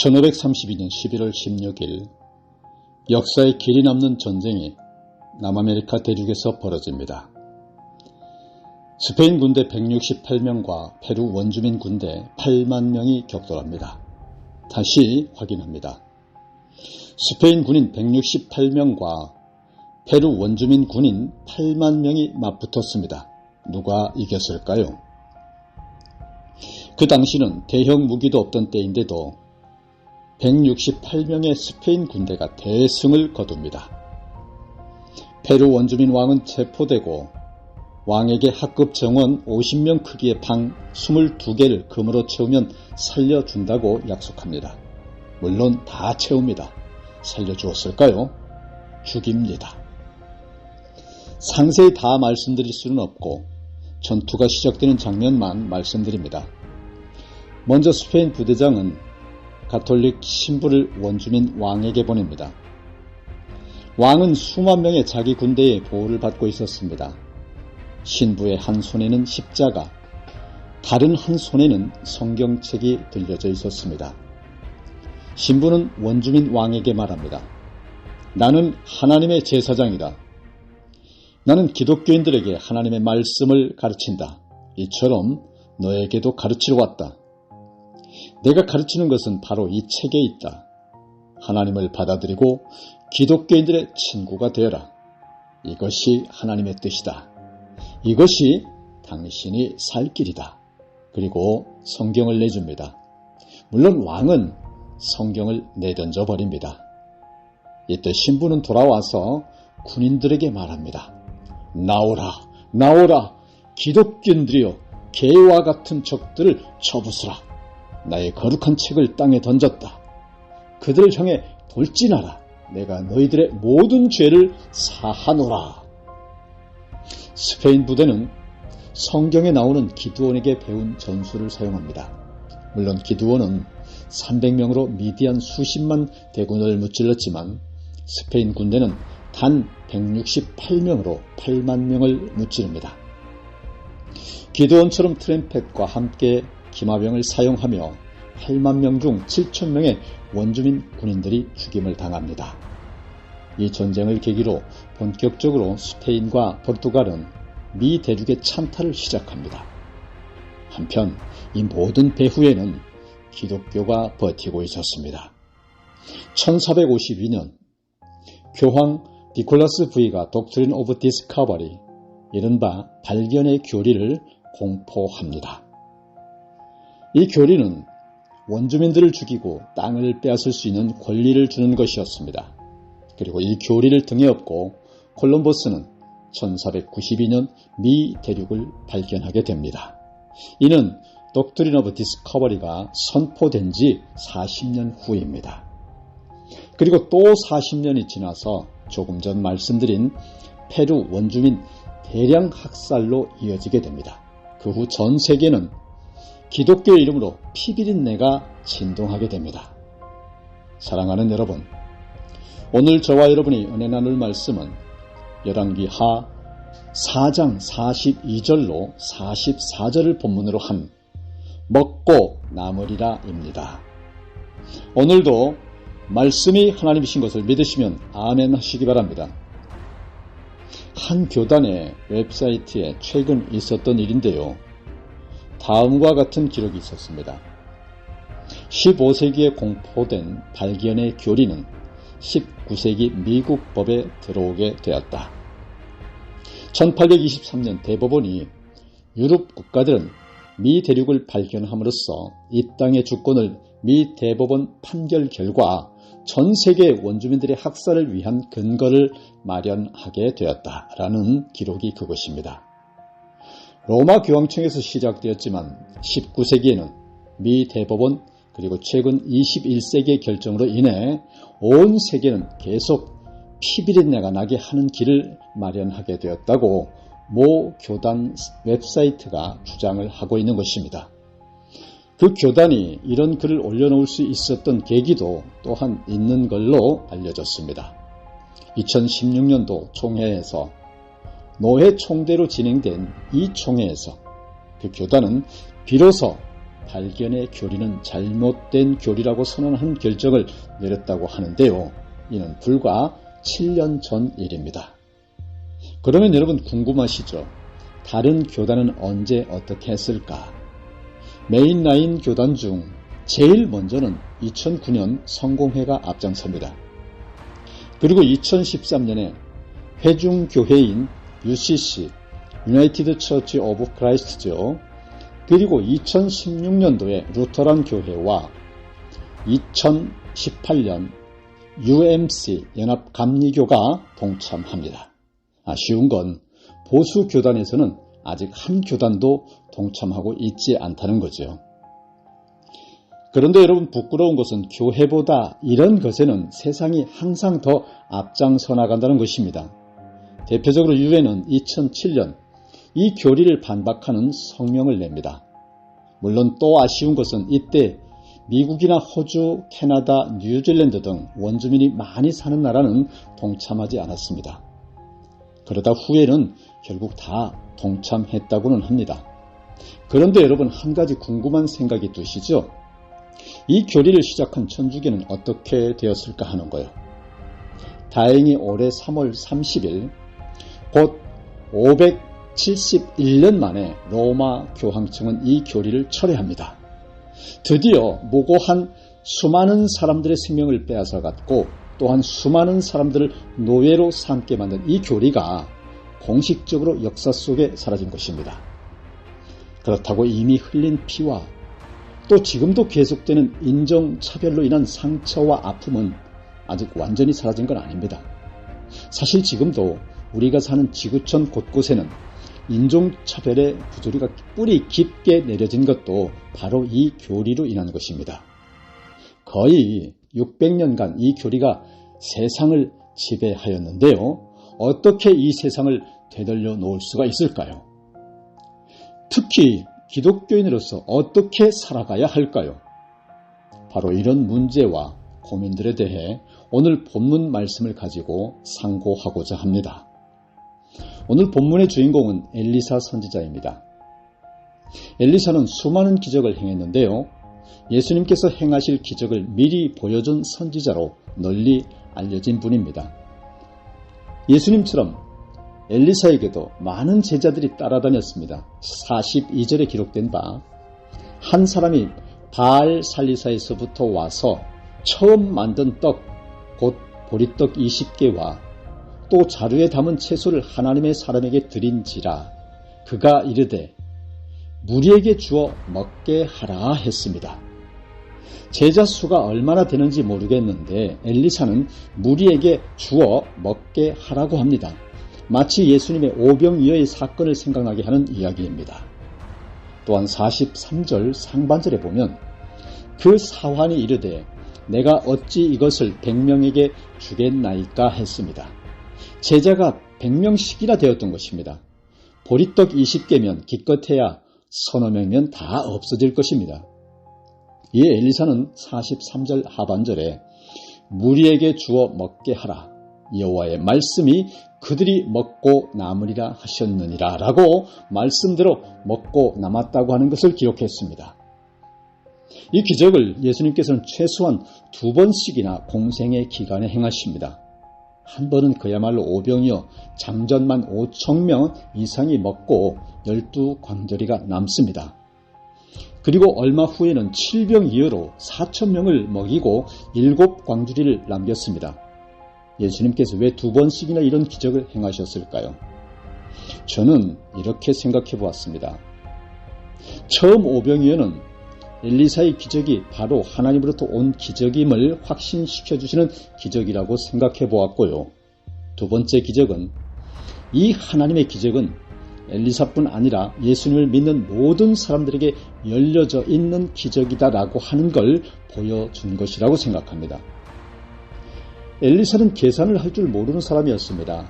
1532년 11월 16일 역사에 길이 남는 전쟁이 남아메리카 대륙에서 벌어집니다. 스페인 군대 168명과 페루 원주민 군대 8만 명이 격돌합니다. 다시 확인합니다. 스페인 군인 168명과 페루 원주민 군인 8만 명이 맞붙었습니다. 누가 이겼을까요? 그 당시는 대형 무기도 없던 때인데도 168명의 스페인 군대가 대승을 거둡니다. 페루 원주민 왕은 체포되고 왕에게 하급 정원 50명 크기의 방 22개를 금으로 채우면 살려준다고 약속합니다. 물론 다 채웁니다. 살려주었을까요? 죽입니다. 상세히 다 말씀드릴 수는 없고 전투가 시작되는 장면만 말씀드립니다. 먼저 스페인 부대장은 가톨릭 신부를 원주민 왕에게 보냅니다. 왕은 수만 명의 자기 군대의 보호를 받고 있었습니다. 신부의 한 손에는 십자가, 다른 한 손에는 성경책이 들려져 있었습니다. 신부는 원주민 왕에게 말합니다. 나는 하나님의 제사장이다. 나는 기독교인들에게 하나님의 말씀을 가르친다. 이처럼 너에게도 가르치러 왔다. 내가 가르치는 것은 바로 이 책에 있다. 하나님을 받아들이고 기독교인들의 친구가 되어라. 이것이 하나님의 뜻이다. 이것이 당신이 살 길이다. 그리고 성경을 내줍니다. 물론 왕은 성경을 내던져 버립니다. 이때 신부는 돌아와서 군인들에게 말합니다. 나오라, 나오라. 기독교인들이여, 개와 같은 적들을 쳐부수라. 나의 거룩한 책을 땅에 던졌다. 그들을 향해 돌진하라. 내가 너희들의 모든 죄를 사하노라. 스페인 부대는 성경에 나오는 기드온에게 배운 전술을 사용합니다. 물론 기드온은 300명으로 미디안 수십만 대군을 무찔렀지만 스페인 군대는 단 168명으로 8만 명을 무찌릅니다. 기드온처럼 트램펫과 함께 기마병을 사용하며 8만 명 중 7천 명의 원주민 군인들이 죽임을 당합니다. 이 전쟁을 계기로 본격적으로 스페인과 포르투갈은 미 대륙의 참탈을 시작합니다. 한편 이 모든 배후에는 기독교가 버티고 있었습니다. 1452년 교황 니콜라스 V가 독트린 오브 디스커버리, 이른바 발견의 교리를 공포합니다. 이 교리는 원주민들을 죽이고 땅을 빼앗을 수 있는 권리를 주는 것이었습니다. 그리고 이 교리를 등에 업고 콜럼버스는 1492년 미 대륙을 발견하게 됩니다. 이는 독트린 오브 디스커버리가 선포된 지 40년 후입니다. 그리고 또 40년이 지나서 조금 전 말씀드린 페루 원주민 대량 학살로 이어지게 됩니다. 그 후 전 세계는 기독교의 이름으로 피비린내가 진동하게 됩니다. 사랑하는 여러분, 오늘 저와 여러분이 은혜 나눌 말씀은 열왕기 하 4장 42절로 44절을 본문으로 한 먹고 남으리라 입니다. 오늘도 말씀이 하나님이신 것을 믿으시면 아멘 하시기 바랍니다. 한 교단의 웹사이트에 최근 있었던 일인데요. 다음과 같은 기록이 있었습니다. 15세기에 공포된 발견의 교리는 19세기 미국 법에 들어오게 되었다. 1823년 대법원이 유럽 국가들은 미 대륙을 발견함으로써 이 땅의 주권을 미 대법원 판결 결과 전 세계 원주민들의 학살을 위한 근거를 마련하게 되었다라는 기록이 그것입니다. 로마 교황청에서 시작되었지만 19세기에는 미 대법원 그리고 최근 21세기의 결정으로 인해 온 세계는 계속 피비린내가 나게 하는 길을 마련하게 되었다고 모 교단 웹사이트가 주장을 하고 있는 것입니다. 그 교단이 이런 글을 올려놓을 수 있었던 계기도 또한 있는 걸로 알려졌습니다. 2016년도 총회에서 노회 총대로 진행된 이 총회에서 그 교단은 비로소 발견의 교리는 잘못된 교리라고 선언한 결정을 내렸다고 하는데요. 이는 불과 7년 전 일입니다. 그러면 여러분 궁금하시죠? 다른 교단은 언제 어떻게 했을까? 메인라인 교단 중 제일 먼저는 2009년 성공회가 앞장섭니다. 그리고 2013년에 회중교회인 UCC, 유나이티드 처치 오브 크라이스트죠. 그리고 2016년도에 루터란 교회와 2018년 UMC 연합감리교가 동참합니다. 아쉬운 건 보수 교단에서는 아직 한 교단도 동참하고 있지 않다는 거죠. 그런데 여러분 부끄러운 것은 교회보다 이런 것에는 세상이 항상 더 앞장서 나간다는 것입니다. 대표적으로 유엔은 2007년 이 교리를 반박하는 성명을 냅니다. 물론 또 아쉬운 것은 이때 미국이나 호주, 캐나다, 뉴질랜드 등 원주민이 많이 사는 나라는 동참하지 않았습니다. 그러다 후에는 결국 다 동참했다고는 합니다. 그런데 여러분 한 가지 궁금한 생각이 드시죠? 이 교리를 시작한 천주교는 어떻게 되었을까 하는 거예요. 다행히 올해 3월 30일 곧 571년 만에 로마 교황청은 이 교리를 철회합니다. 드디어 무고한 수많은 사람들의 생명을 빼앗아갔고 또한 수많은 사람들을 노예로 삼게 만든 이 교리가 공식적으로 역사 속에 사라진 것입니다. 그렇다고 이미 흘린 피와 또 지금도 계속되는 인종차별로 인한 상처와 아픔은 아직 완전히 사라진 건 아닙니다. 사실 지금도 우리가 사는 지구촌 곳곳에는 인종차별의 부조리가 뿌리 깊게 내려진 것도 바로 이 교리로 인한 것입니다. 거의 600년간 이 교리가 세상을 지배하였는데요. 어떻게 이 세상을 되돌려 놓을 수가 있을까요? 특히 기독교인으로서 어떻게 살아가야 할까요? 바로 이런 문제와 고민들에 대해 오늘 본문 말씀을 가지고 상고하고자 합니다. 오늘 본문의 주인공은 엘리사 선지자입니다. 엘리사는 수많은 기적을 행했는데요. 예수님께서 행하실 기적을 미리 보여준 선지자로 널리 알려진 분입니다. 예수님처럼 엘리사에게도 많은 제자들이 따라다녔습니다. 42절에 기록된 바 한 사람이 바알 살리사에서부터 와서 처음 만든 떡, 곧 보리떡 20개와 또 자루에 담은 채소를 하나님의 사람에게 드린지라 그가 이르되 무리에게 주어 먹게 하라 했습니다. 제자 수가 얼마나 되는지 모르겠는데 엘리사는 무리에게 주어 먹게 하라고 합니다. 마치 예수님의 오병이어의 사건을 생각나게 하는 이야기입니다. 또한 43절 상반절에 보면 그 사환이 이르되 내가 어찌 이것을 100명에게 주겠나이까 했습니다. 제자가 100명씩이나 되었던 것입니다. 보리떡 20개면 기껏해야 서너 명이면 다 없어질 것입니다. 이에 엘리사는 43절 하반절에 무리에게 주어 먹게 하라. 여호와의 말씀이 그들이 먹고 남으리라 하셨느니라 라고 말씀대로 먹고 남았다고 하는 것을 기록했습니다. 이 기적을 예수님께서는 최소한 2번씩이나 공생의 기간에 행하십니다. 한 번은 그야말로 오병이어 장전만 5,000명 이상이 먹고 12광저리가 남습니다. 그리고 얼마 후에는 7병이어로 4,000명을 먹이고 7광주리를 남겼습니다. 예수님께서 왜 2번씩이나 이런 기적을 행하셨을까요? 저는 이렇게 생각해 보았습니다. 처음 오병이어는 엘리사의 기적이 바로 하나님으로부터 온 기적임을 확신시켜 주시는 기적이라고 생각해 보았고요. 두 번째 기적은 이 하나님의 기적은 엘리사뿐 아니라 예수님을 믿는 모든 사람들에게 열려져 있는 기적이다라고 하는 걸 보여준 것이라고 생각합니다. 엘리사는 계산을 할 줄 모르는 사람이었습니다.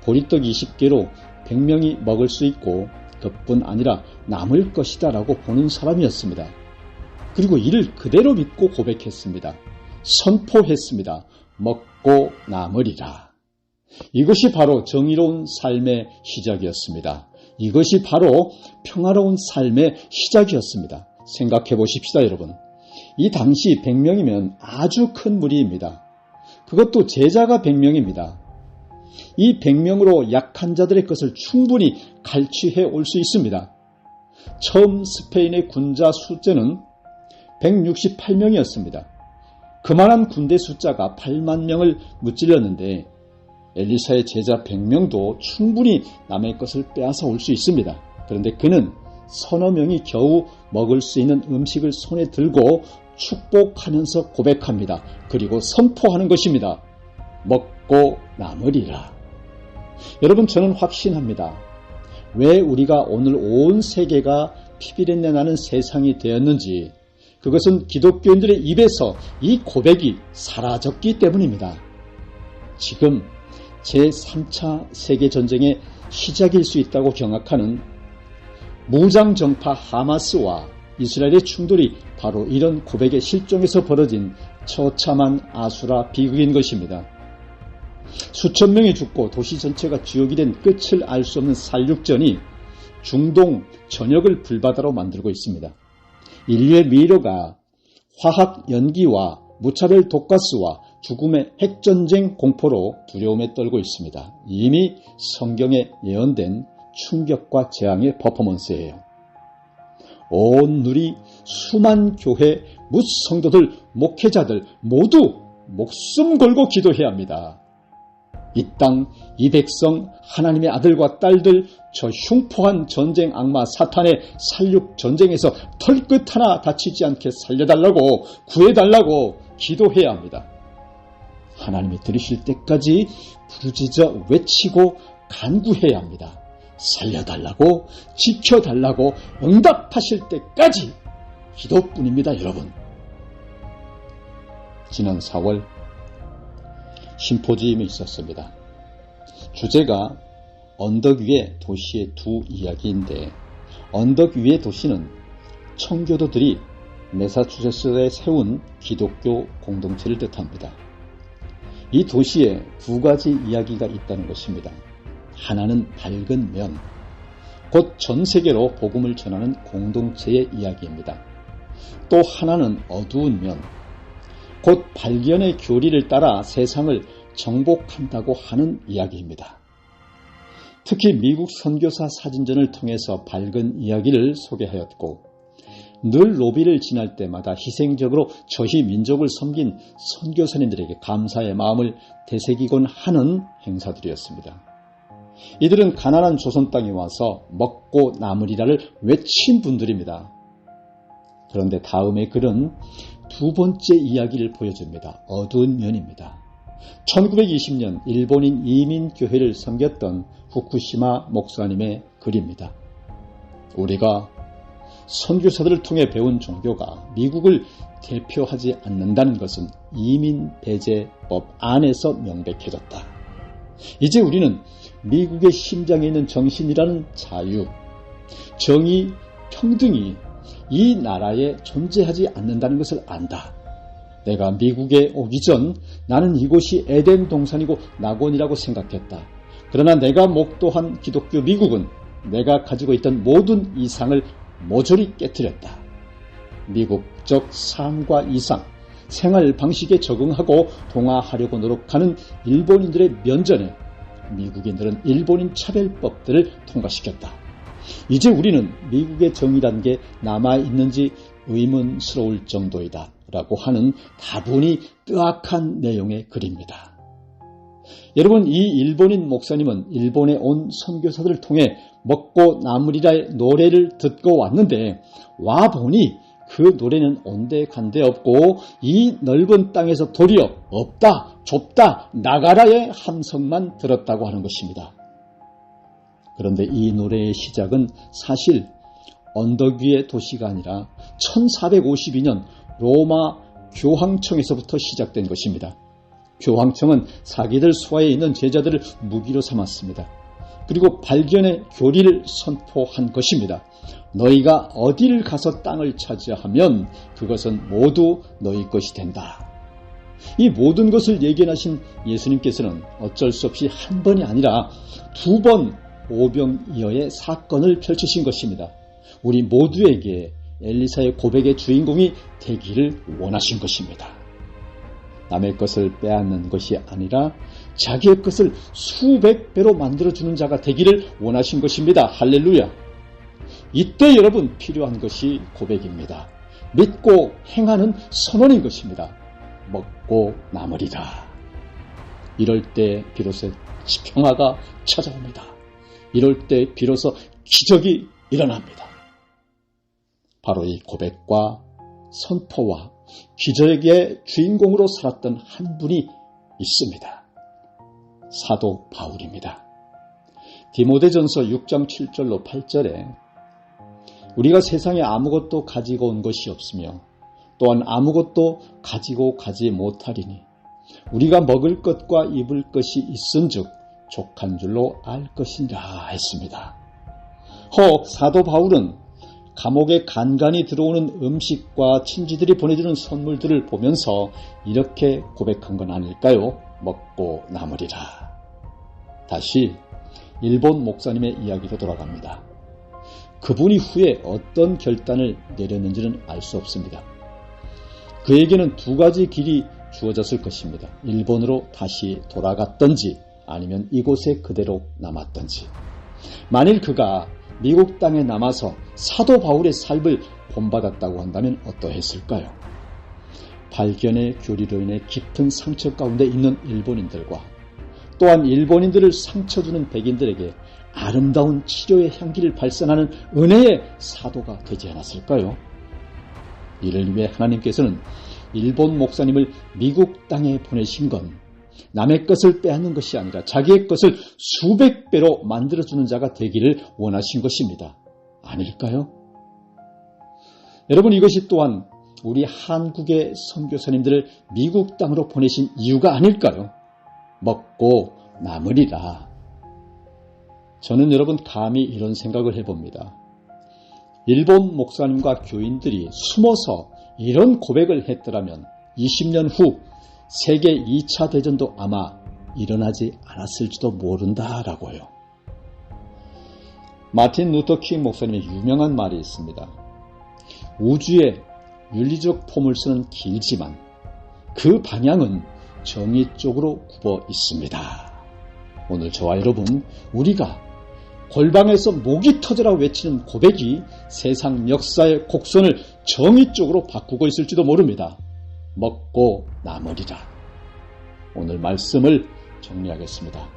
보리떡 20개로 100명이 먹을 수 있고 그뿐 아니라 남을 것이다 라고 보는 사람이었습니다. 그리고 이를 그대로 믿고 고백했습니다. 선포했습니다. 먹고 남으리라. 이것이 바로 정의로운 삶의 시작이었습니다. 이것이 바로 평화로운 삶의 시작이었습니다. 생각해 보십시다, 여러분. 이 당시 100명이면 아주 큰 무리입니다. 그것도 제자가 100명입니다. 이 100명으로 약한 자들의 것을 충분히 갈취해 올 수 있습니다. 처음 스페인의 군자 숫자는 168명이었습니다. 그만한 군대 숫자가 8만 명을 무찔렀는데 엘리사의 제자 100명도 충분히 남의 것을 빼앗아 올 수 있습니다. 그런데 그는 서너 명이 겨우 먹을 수 있는 음식을 손에 들고 축복하면서 고백합니다. 그리고 선포하는 것입니다. 먹고 남으리라. 여러분, 저는 확신합니다. 왜 우리가 오늘 온 세계가 피비린내 나는 세상이 되었는지, 그것은 기독교인들의 입에서 이 고백이 사라졌기 때문입니다. 지금 제3차 세계전쟁의 시작일 수 있다고 경악하는 무장정파 하마스와 이스라엘의 충돌이 바로 이런 고백의 실종에서 벌어진 처참한 아수라 비극인 것입니다. 수천 명이 죽고 도시 전체가 지옥이 된 끝을 알 수 없는 살육전이 중동 전역을 불바다로 만들고 있습니다. 인류의 미래가 화학 연기와 무차별 독가스와 죽음의 핵전쟁 공포로 두려움에 떨고 있습니다. 이미 성경에 예언된 충격과 재앙의 퍼포먼스예요. 온 누리 수만 교회 무성도들 목회자들 모두 목숨 걸고 기도해야 합니다. 이 땅, 이 백성, 하나님의 아들과 딸들, 저 흉포한 전쟁 악마 사탄의 살육 전쟁에서 털끝 하나 다치지 않게 살려달라고, 구해달라고 기도해야 합니다. 하나님이 들으실 때까지 부르짖어 외치고 간구해야 합니다. 살려달라고, 지켜달라고 응답하실 때까지 기도뿐입니다, 여러분. 지난 4월 심포지엄이 있었습니다. 주제가 언덕 위의 도시의 두 이야기인데, 언덕 위의 도시는 청교도들이 매사추세츠에 세운 기독교 공동체를 뜻합니다. 이 도시에 두 가지 이야기가 있다는 것입니다. 하나는 밝은 면, 곧 전 세계로 복음을 전하는 공동체의 이야기입니다. 또 하나는 어두운 면, 곧 발견의 교리를 따라 세상을 정복한다고 하는 이야기입니다. 특히 미국 선교사 사진전을 통해서 밝은 이야기를 소개하였고, 늘 로비를 지날 때마다 희생적으로 저희 민족을 섬긴 선교사님들에게 감사의 마음을 되새기곤 하는 행사들이었습니다. 이들은 가난한 조선 땅에 와서 먹고 남으리라를 외친 분들입니다. 그런데 다음의 글은 두 번째 이야기를 보여줍니다. 어두운 면입니다. 1920년 일본인 이민교회를 섬겼던 후쿠시마 목사님의 글입니다. 우리가 선교사들을 통해 배운 종교가 미국을 대표하지 않는다는 것은 이민배제법 안에서 명백해졌다. 이제 우리는 미국의 심장에 있는 정신이라는 자유, 정의, 평등이 이 나라에 존재하지 않는다는 것을 안다. 내가 미국에 오기 전 나는 이곳이 에덴 동산이고 낙원이라고 생각했다. 그러나 내가 목도한 기독교 미국은 내가 가지고 있던 모든 이상을 모조리 깨뜨렸다. 미국적 삶과 이상, 생활 방식에 적응하고 동화하려고 노력하는 일본인들의 면전에 미국인들은 일본인 차별법들을 통과시켰다. 이제 우리는 미국의 정의란 게 남아있는지 의문스러울 정도이다 라고 하는 다분히 뜨악한 내용의 글입니다. 여러분, 이 일본인 목사님은 일본에 온 선교사들을 통해 먹고 남으리라의 노래를 듣고 왔는데, 와보니 그 노래는 온데간데 없고 이 넓은 땅에서 도리어 없다, 좁다, 나가라의 함성만 들었다고 하는 것입니다. 그런데 이 노래의 시작은 사실 언덕 위의 도시가 아니라 1452년 로마 교황청에서부터 시작된 것입니다. 교황청은 사기들 수하에 있는 제자들을 무기로 삼았습니다. 그리고 발견의 교리를 선포한 것입니다. 너희가 어디를 가서 땅을 차지하면 그것은 모두 너희 것이 된다. 이 모든 것을 예견하신 예수님께서는 어쩔 수 없이 한 번이 아니라 두 번 오병이어의 사건을 펼치신 것입니다. 우리 모두에게 엘리사의 고백의 주인공이 되기를 원하신 것입니다. 남의 것을 빼앗는 것이 아니라 자기의 것을 수백 배로 만들어주는 자가 되기를 원하신 것입니다. 할렐루야! 이때 여러분 필요한 것이 고백입니다. 믿고 행하는 선언인 것입니다. 먹고 남으리라. 이럴 때 비로소 평화가 찾아옵니다. 이럴 때 비로소 기적이 일어납니다. 바로 이 고백과 선포와 기적의 주인공으로 살았던 한 분이 있습니다. 사도 바울입니다. 디모데전서 6장 7절로 8절에 우리가 세상에 아무것도 가지고 온 것이 없으며 또한 아무것도 가지고 가지 못하리니 우리가 먹을 것과 입을 것이 있은즉 족한 줄로 알 것이니라 했습니다. 허 사도 바울은 감옥에 간간히 들어오는 음식과 친지들이 보내주는 선물들을 보면서 이렇게 고백한 건 아닐까요? 먹고 남으리라. 다시 일본 목사님의 이야기로 돌아갑니다. 그분이 후에 어떤 결단을 내렸는지는 알 수 없습니다. 그에게는 두 가지 길이 주어졌을 것입니다. 일본으로 다시 돌아갔던지 아니면 이곳에 그대로 남았던지. 만일 그가 미국 땅에 남아서 사도 바울의 삶을 본받았다고 한다면 어떠했을까요? 발견의 교리로 인해 깊은 상처 가운데 있는 일본인들과 또한 일본인들을 상처주는 백인들에게 아름다운 치료의 향기를 발산하는 은혜의 사도가 되지 않았을까요? 이를 위해 하나님께서는 일본 목사님을 미국 땅에 보내신 건 남의 것을 빼앗는 것이 아니라 자기의 것을 수백 배로 만들어주는 자가 되기를 원하신 것입니다. 아닐까요? 여러분, 이것이 또한 우리 한국의 선교사님들을 미국 땅으로 보내신 이유가 아닐까요? 먹고 남으리라. 저는 여러분 감히 이런 생각을 해봅니다. 일본 목사님과 교인들이 숨어서 이런 고백을 했더라면 20년 후 세계 2차 대전도 아마 일어나지 않았을지도 모른다라고요. 마틴 루터 킹 목사님의 유명한 말이 있습니다. 우주의 윤리적 포물선은 길지만 그 방향은 정의 쪽으로 굽어 있습니다. 오늘 저와 여러분, 우리가 골방에서 목이 터져라 외치는 고백이 세상 역사의 곡선을 정의 쪽으로 바꾸고 있을지도 모릅니다. 먹고 남으리라. 오늘 말씀을 정리하겠습니다.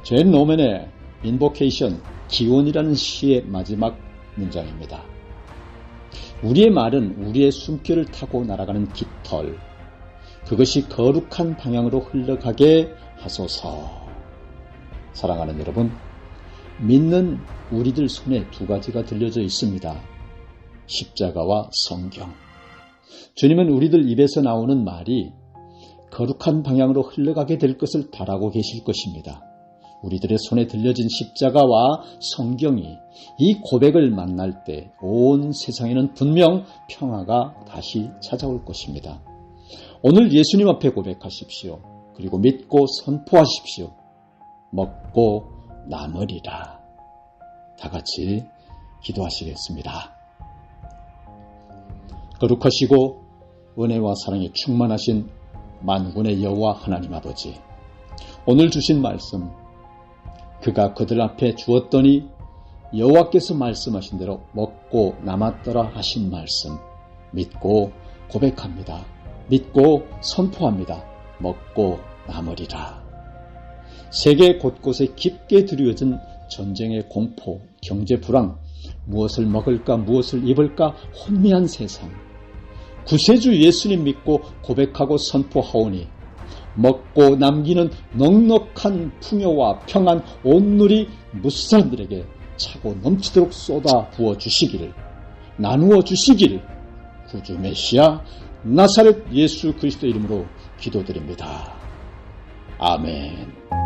존 노맨의 인보케이션, 기원이라는 시의 마지막 문장입니다. 우리의 말은 우리의 숨결을 타고 날아가는 깃털, 그것이 거룩한 방향으로 흘러가게 하소서. 사랑하는 여러분, 믿는 우리들 손에 두 가지가 들려져 있습니다. 십자가와 성경. 주님은 우리들 입에서 나오는 말이 거룩한 방향으로 흘러가게 될 것을 바라고 계실 것입니다. 우리들의 손에 들려진 십자가와 성경이 이 고백을 만날 때 온 세상에는 분명 평화가 다시 찾아올 것입니다. 오늘 예수님 앞에 고백하십시오. 그리고 믿고 선포하십시오. 먹고 남으리라. 다 같이 기도하시겠습니다. 거룩하시고 은혜와 사랑에 충만하신 만군의 여호와 하나님 아버지, 오늘 주신 말씀, 그가 그들 앞에 주었더니 여호와께서 말씀하신 대로 먹고 남았더라 하신 말씀 믿고 고백합니다. 믿고 선포합니다. 먹고 남으리라. 세계 곳곳에 깊게 드리워진 전쟁의 공포, 경제 불황, 무엇을 먹을까 무엇을 입을까 혼미한 세상, 구세주 예수님 믿고 고백하고 선포하오니 먹고 남기는 넉넉한 풍요와 평안 온누리 무사람들에게 차고 넘치도록 쏟아 부어 주시기를, 나누어 주시기를 구주 메시아 나사렛 예수 그리스도 이름으로 기도드립니다. 아멘.